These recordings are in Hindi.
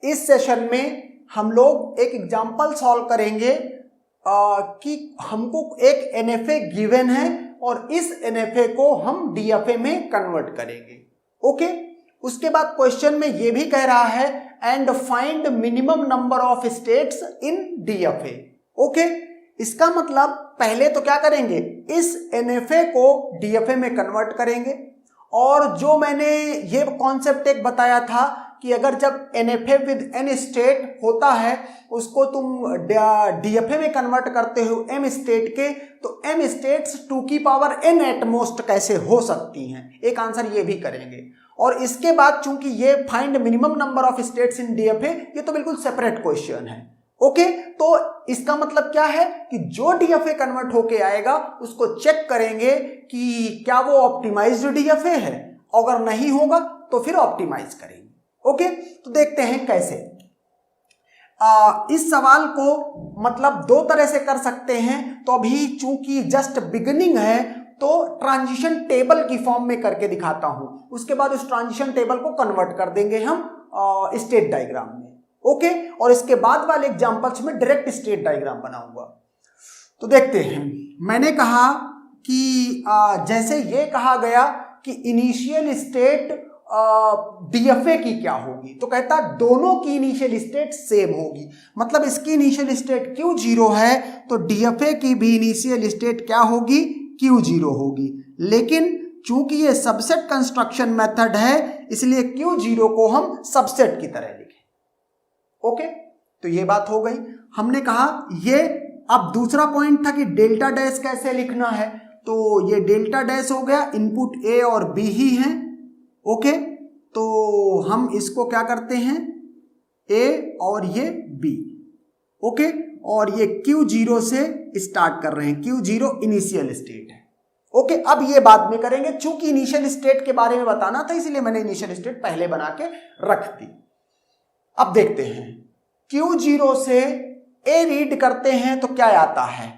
इस सेशन में हम लोग एक एग्जाम्पल सॉल्व करेंगे कि हमको एक NFA गिवन है और इस NFA को हम DFA में कन्वर्ट करेंगे। ओके, उसके बाद क्वेश्चन में ये भी कह रहा है and find minimum number of states in DFA। Okay, इसका मतलब पहले तो क्या करेंगे, इस NFA को DFA में कन्वर्ट करेंगे। और जो मैंने ये कॉन्सेप्ट एक बताया था कि अगर जब NFA विद n स्टेट होता है उसको तुम DFA में कन्वर्ट करते हो m स्टेट के, तो m स्टेट्स 2 की पावर n एट मोस्ट कैसे हो सकती हैं, एक आंसर ये भी करेंगे। और इसके बाद चूंकि ये find minimum number of states in DFA, ये तो बिल्कुल सेपरेट क्वेश्चन है। ओके, तो इसका मतलब क्या है कि जो DFA कन्वर्ट होके आएगा उसको चेक करेंगे कि क्या वो ऑप्टिमाइज्ड DFA है, अगर नहीं होगा तो फिर ऑप्टिमाइज करेंगे। ओके, तो देखते हैं कैसे। इस सवाल को मतलब दो तरह से कर सकते हैं। तो अभी चूंकि जस्ट बिगिनिंग है तो ट्रांजिशन टेबल की फॉर्म में करके दिखाता हूं, उसके बाद उस ट्रांजिशन टेबल को कन्वर्ट कर देंगे हम स्टेट डायग्राम में। ओके, और इसके बाद वाले एग्जांपल्स में डायरेक्ट स्टेट डायग्राम बनाऊंगा। तो देखते हैं, मैंने कहा कि जैसे ये कहा गया कि इनिशियल स्टेट DFA की क्या होगी, तो कहता दोनों की इनिशियल स्टेट सेम होगी। मतलब इसकी इनिशियल स्टेट Q0 है तो DFA की भी इनिशियल स्टेट क्या होगी, Q0 होगी। लेकिन चूंकि ये सबसेट कंस्ट्रक्शन मेथड है इसलिए Q0 को हम सबसेट की तरह लिखें। ओके, तो ये बात हो गई। हमने कहा ये, अब दूसरा पॉइंट था कि डेल्टा डैश कैसे लिखना है, तो ये डेल्टा डैश हो गया, इनपुट A और B ही हैं। ओके, तो हम इसको क्या करते हैं, A और ये B। ओके, और ये Q0 से स्टार्ट कर रहे हैं, Q0 इनिशियल स्टेट है। ओके, अब ये बाद में करेंगे, चूंकि इनिशियल स्टेट के बारे में बताना था इसलिए मैंने इनिशियल स्टेट पहले बना के रख दी। अब देखते हैं, Q0 से A रीड करते हैं तो क्या आता है,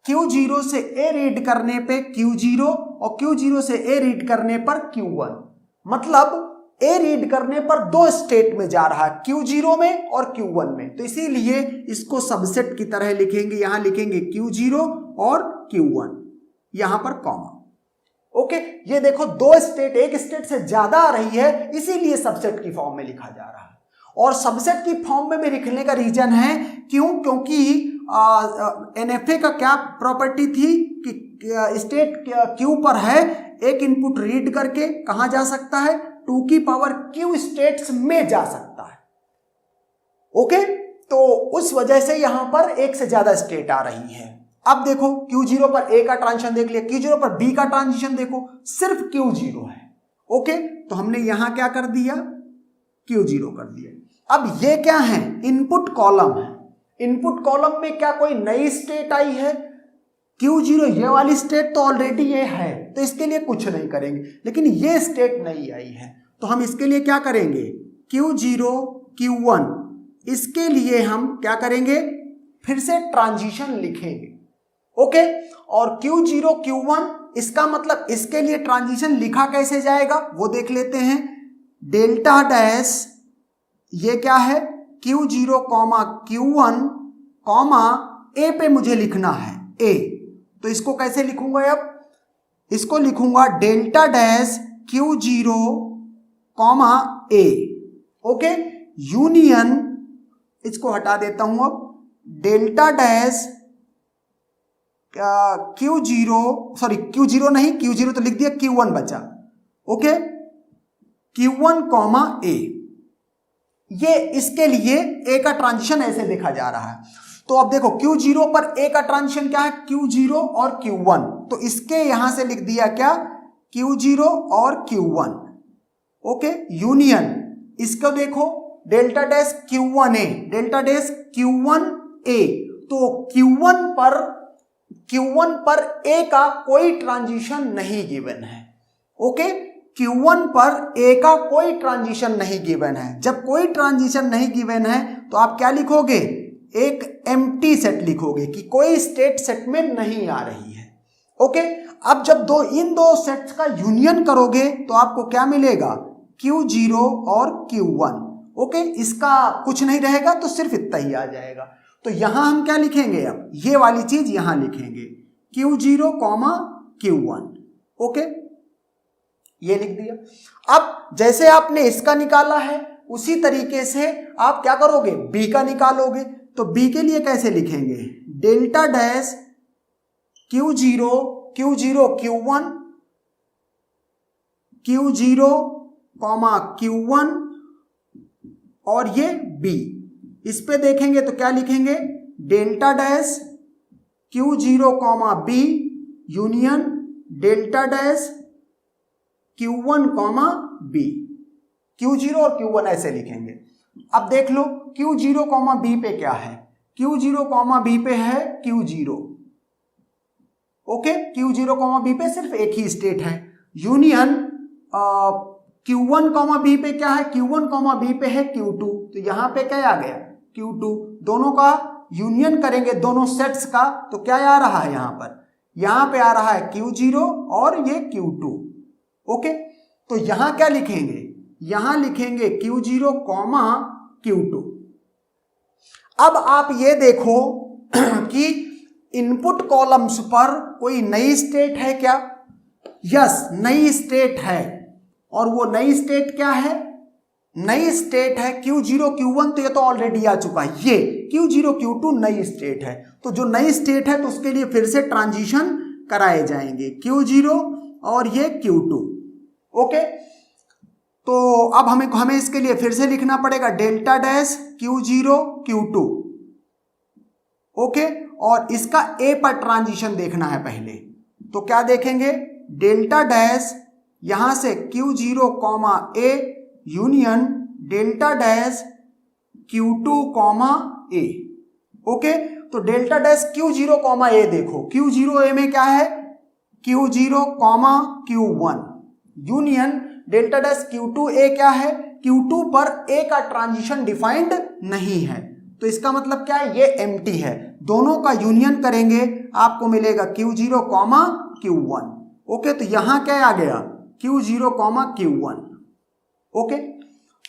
Q0 से A रीड करने पे Q0 और Q0 से A रीड करने पर Q1। मतलब A रीड करने पर दो स्टेट में जा रहा है, Q0 में और Q1 में, तो इसीलिए इसको सबसेट की तरह लिखेंगे। यहां लिखेंगे Q0 और Q1, यहां पर कॉमा। ओके, ये देखो दो स्टेट एक स्टेट से ज्यादा आ रही है इसीलिए सबसेट की फॉर्म में लिखा जा रहा है। और सबसेट की फॉर्म में भी लिखने का रीजन है क्योंकि NFA का क्या प्रॉपर्टी थी कि स्टेट Q पर है, एक इनपुट रीड करके कहां जा सकता है, 2 की पावर Q स्टेट्स में जा सकता है। ओके, तो उस वजह से यहां पर एक से ज्यादा स्टेट आ रही है। अब देखो Q0 पर A का ट्रांजिशन देख लिया, Q0 पर B का ट्रांजिशन देखो, सिर्फ Q0 है। ओके, तो हमने यहां क्या कर दिया, Q0 कर दिया। अब ये क्या है, इनपुट कॉलम है। इनपुट कॉलम में क्या कोई नई स्टेट आई है, Q0 ये वाली स्टेट तो ऑलरेडी ये है तो इसके लिए कुछ नहीं करेंगे, लेकिन ये स्टेट नहीं आई है तो हम इसके लिए क्या करेंगे, Q0 Q1, इसके लिए हम क्या करेंगे, फिर से ट्रांजिशन लिखेंगे। ओके, और Q0 Q1 इसका मतलब इसके लिए ट्रांजिशन लिखा कैसे जाएगा वो देख लेते हैं। डेल्टा डैश ये क्या है, Q0 Q1 A पे मुझे लिखना है A, तो इसको कैसे लिखूंगा, अब इसको लिखूंगा delta dash Q0 A। Okay, union, इसको हटा देता हूं, अब डेल्टा डैश Q0 नहीं, Q0 तो लिख दिया, Q1 बचा। ओके, Q1 A, ये इसके लिए A का ट्रांजिशन ऐसे देखा जा रहा है। तो अब देखो Q0 पर A का ट्रांजिशन क्या है, Q0 और Q1, तो इसके यहां से लिख दिया क्या, Q0 और Q1। ओके, यूनियन, इसको देखो delta dash Q1A, delta dash Q1A, तो Q1 पर A का कोई ट्रांजिशन नहीं गिवन है। ओके, Q1 पर A का कोई ट्रांजिशन नहीं गिवन है। जब कोई ट्रांजिशन नहीं गिवन है तो आप क्या लिखोगे, एक एम्प्टी सेट लिखोगे कि कोई स्टेट सेट में नहीं आ रही है। ओके, अब जब इन दो सेट्स का यूनियन करोगे तो आपको क्या मिलेगा, Q0 और Q1। ओके, इसका कुछ नहीं रहेगा तो सिर्फ इतना ही आ जाएगा। तो यहां हम क्या लिखेंगे, अब ये वाली चीज यहां लिखेंगे Q0, Q1। ओके, ये लिख दिया। अब जैसे आपने इसका निकाला है उसी तरीके से आप क्या करोगे, B का निकालोगे। तो B के लिए कैसे लिखेंगे, delta dash Q0 Q1, Q0, Q1 और ये B। इस पे देखेंगे तो क्या लिखेंगे, delta dash Q0, B union delta dash Q1, B। Q0 और Q1 ऐसे लिखेंगे। अब देख लो Q0, B पे क्या है, Q0, B पे है Q0। ओके, Q0, B पे सिर्फ एक ही स्टेट है। यूनियन Q1, B पे क्या है, Q1, B पे है Q2। तो यहां पे क्या आ गया, Q2। दोनों का यूनियन करेंगे, दोनों सेट्स का, तो क्या आ रहा है यहां पे आ रहा है Q0 और ये Q2। ओके, तो यहां क्या लिखेंगे, यहां लिखेंगे Q0, Q2। अब आप ये देखो कि इनपुट कॉलम्स पर कोई नई स्टेट है क्या, यस, नई स्टेट है। और वो नई स्टेट क्या है, नई स्टेट है Q0, Q1, तो ये तो ऑलरेडी आ चुका है। ये Q0, Q2 नई स्टेट है, तो जो नई स्टेट है तो उसके लिए फिर से ट्रांजिशन कराए जाएंगे, Q0 और ये Q2। ओके, तो अब हमें इसके लिए फिर से लिखना पड़ेगा delta dash Q0, Q2। Okay, और इसका A पर ट्रांजिशन देखना है पहले, तो क्या देखेंगे, डेल्टा डैश यहां से Q0, A union delta dash Q2, A। Okay, तो डेल्टा डैश Q0, A देखो, Q0 A में क्या है, Q0, Q1 union delta dash Q2 A क्या है, Q2 पर A का ट्रांजिशन डिफाइंड नहीं है, तो इसका मतलब क्या है, ये एम्प्टी है। दोनों का यूनियन करेंगे आपको मिलेगा Q0, Q1। ओके, तो यहां क्या आ गया, Q0, Q1। ओके,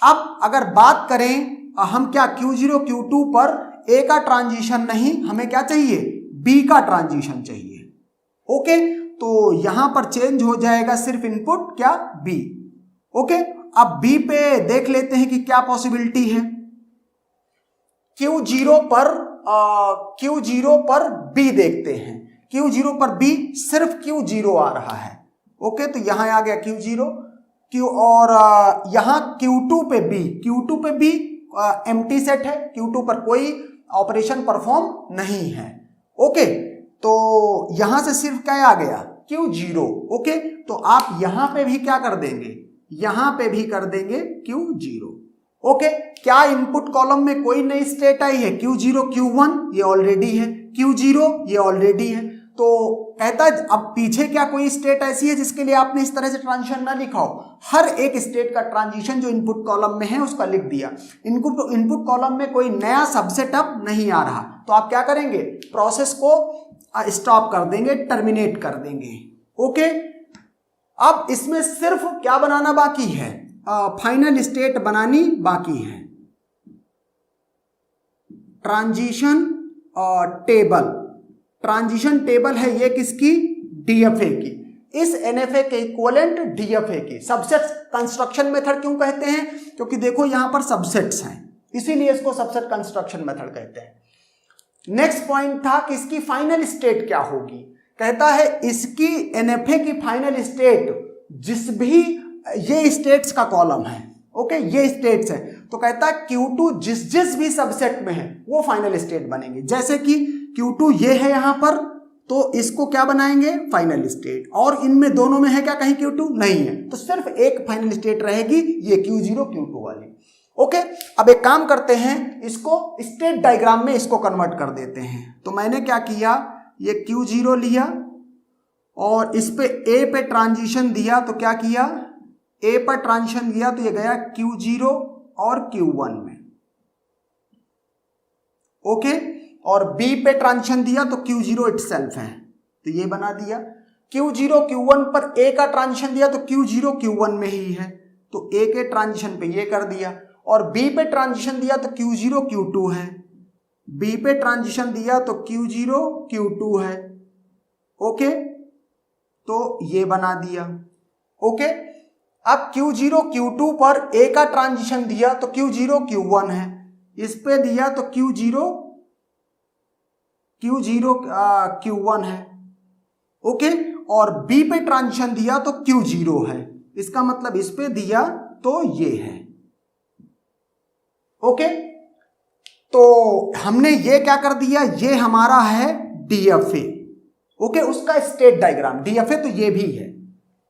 अब अगर बात करें हम क्या Q0, Q2 पर A का ट्रांजिशन नहीं, हमें क्या चाहिए, B का ट्रांजिशन चाहिए। ओके, तो यहां पर चेंज हो जाएगा सिर्फ इनपुट क्या, B। ओके, अब B पे देख लेते हैं कि क्या पॉसिबिलिटी है। Q0 पर B देखते हैं, Q0 पर B सिर्फ Q0 आ रहा है। ओके, तो यहां आ गया Q0, और यहां Q2 पे B एम्प्टी सेट है, Q2 पर कोई ऑपरेशन परफॉर्म नहीं है। ओके, तो यहां से सिर्फ क्या आ गया, Q0। ओके, तो आप यहां पे भी क्या कर देंगे, यहां पे भी कर देंगे Q0। ओके, क्या इनपुट कॉलम में कोई नई स्टेट आई है, Q0, Q1 ये ऑलरेडी है, Q0 ये ऑलरेडी है। तो कहता है अब पीछे क्या कोई स्टेट ऐसी है जिसके लिए आपने इस तरह से ट्रांजिशन ना लिखा हो, हर एक स्टेट का ट्रांजिशन जो इनपुट कॉलम में है उसका लिख दिया। इनपुट कॉलम में कोई नया सबसेट अब नहीं आ रहा, तो आप क्या करेंगे, प्रोसेस को स्टॉप कर देंगे, टर्मिनेट कर देंगे। ओके, अब इसमें सिर्फ क्या बनाना बाकी है, फाइनल स्टेट बनानी बाकी है, ट्रांजिशन टेबल। ट्रांजिशन टेबल है ये किसकी, DFA की, इस NFA के इक्विवेलेंट DFA की। सबसेट कंस्ट्रक्शन मेथड क्यों कहते हैं, क्योंकि देखो यहां पर सबसेट्स हैं, इसीलिए इसको सबसेट कंस्ट्रक्शन मेथड कहते हैं। नेक्स्ट पॉइंट था कि इसकी फाइनल स्टेट क्या होगी, कहता है इसकी NFA की फाइनल स्टेट जिस भी, ये स्टेट्स का कॉलम है। ओके, ये स्टेट्स है, तो कहता है Q2 जिस भी सबसेट में है वो फाइनल स्टेट बनेंगे। जैसे कि Q2 ये है यहां पर, तो इसको क्या बनाएंगे, फाइनल स्टेट। और इनमें दोनों में है क्या, कहीं Q2 नहीं है, तो सिर्फ एक फाइनल स्टेट रहेगी, ये Q0, Q2 वाली। ओके, अब एक काम करते हैं, इसको स्टेट डायग्राम में इसको कन्वर्ट कर देते हैं। तो मैंने क्या किया, ये Q0 लिया और इस पे A पे ट्रांजिशन दिया, तो क्या किया, A पर ट्रांजिशन दिया तो ये गया Q0 और Q1 में। ओके, और B पे ट्रांजिशन दिया तो Q0 इटसेल्फ है, तो ये बना दिया। Q0, Q1 पर A का ट्रांजिशन दिया तो Q0, Q1 में ही है, तो A के ट्रांजिशन पे ये कर दिया। और बी पे ट्रांजिशन दिया तो Q0 Q2 है, बी पे ट्रांजिशन दिया तो Q0 Q2 है। ओके, तो ये बना दिया। ओके, अब Q0 Q2 पर ए का ट्रांजिशन दिया तो Q0 Q1 है, इस पे दिया तो Q0 Q1 है। ओके, और बी पे ट्रांजिशन दिया तो Q0 है, इसका मतलब इस पे दिया तो ये है। ओके, तो हमने ये क्या कर दिया, ये हमारा है DFA। ओके, उसका स्टेट डायग्राम DFA तो ये भी है।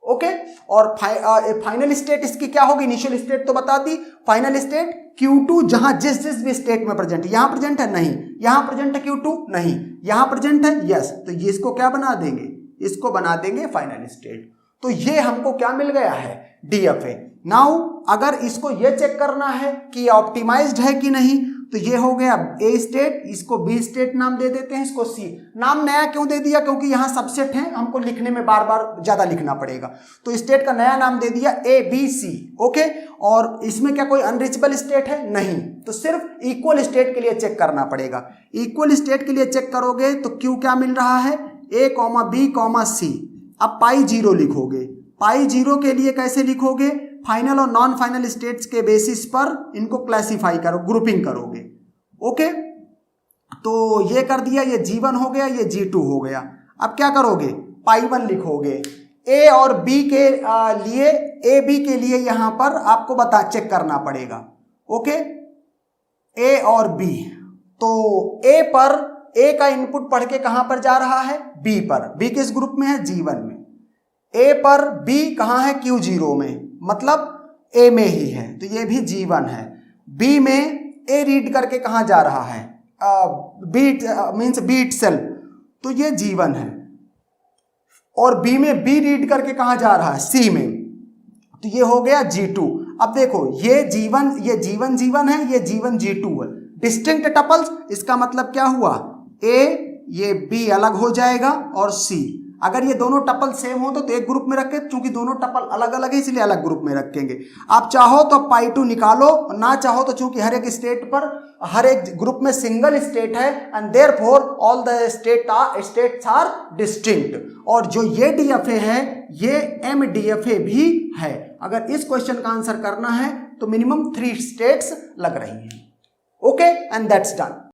ओके, और फाइनल स्टेट इसकी क्या होगी, इनिशियल स्टेट तो बता दी, फाइनल स्टेट Q2 जहां जिस भी स्टेट में प्रेजेंट है, यहां प्रेजेंट है नहीं, यहां प्रेजेंट है Q2 नहीं, यहां प्रेजेंट है यस, तो ये इसको क्या बना देंगे, इसको बना देंगे फाइनल स्टेट। तो ये हमको क्या मिल गया है, DFA। नाउ अगर इसको ये चेक करना है कि ऑप्टिमाइज्ड है कि नहीं, तो ये हो गया ए स्टेट, इसको बी स्टेट नाम दे देते हैं, इसको सी। नाम नया क्यों दे दिया, क्योंकि यहां सबसेट है, हमको लिखने में बार बार ज्यादा लिखना पड़ेगा, तो स्टेट का नया नाम दे दिया ABC। ओके, और इसमें क्या कोई अनरीचेबल स्टेट है, नहीं, तो सिर्फ इक्वल स्टेट के लिए चेक करना पड़ेगा। इक्वल स्टेट के लिए चेक करोगे तो क्यू क्या मिल रहा है, A, B, C। अब पाई 0 लिखोगे, पाई 0 के लिए कैसे लिखोगे, फाइनल और नॉन फाइनल स्टेट्स के बेसिस पर इनको क्लासिफाई करो, ग्रुपिंग करोगे। ओके, तो ये कर दिया, ये G1 हो गया, ये G2 हो गया। अब क्या करोगे, पाई 1 लिखोगे। A और B के लिए, A B के लिए यहां पर आपको चेक करना पड़ेगा। ओके, A और B, तो A पर A का इनपुट पढ़ के कहां पर जा रहा है, B पर, B किस ग्रुप में है, G1 में। A पर B कहां है, Q0 में, मतलब A में ही है, तो ये भी G1 है। B में A रीड करके कहां जा रहा है, B itself, तो ये G1 है। और B में B रीड करके कहां जा रहा है, C में, तो ये हो गया G2। अब देखो, ये G1 है, ये G1 G2 है, डिस्टिंक्ट टपल्स, इसका मतलब क्या हुआ, A, ये B अलग हो जाएगा और C। अगर ये दोनों टपल सेम हो तो एक ग्रुप में रखें, क्योंकि दोनों टपल अलग अलग है इसलिए अलग ग्रुप में रखेंगे। आप चाहो तो पाई 2 निकालो, ना चाहो तो, चूंकि हर एक स्टेट पर, हर एक ग्रुप में सिंगल स्टेट है, and therefore all the states are distinct. और जो ये DFA है, ये MDFA भी है। अगर इस क्वेश्चन का आंसर करना है तो मिनिमम 3 स्टेट्स लग रही हैं। Okay, and that's done.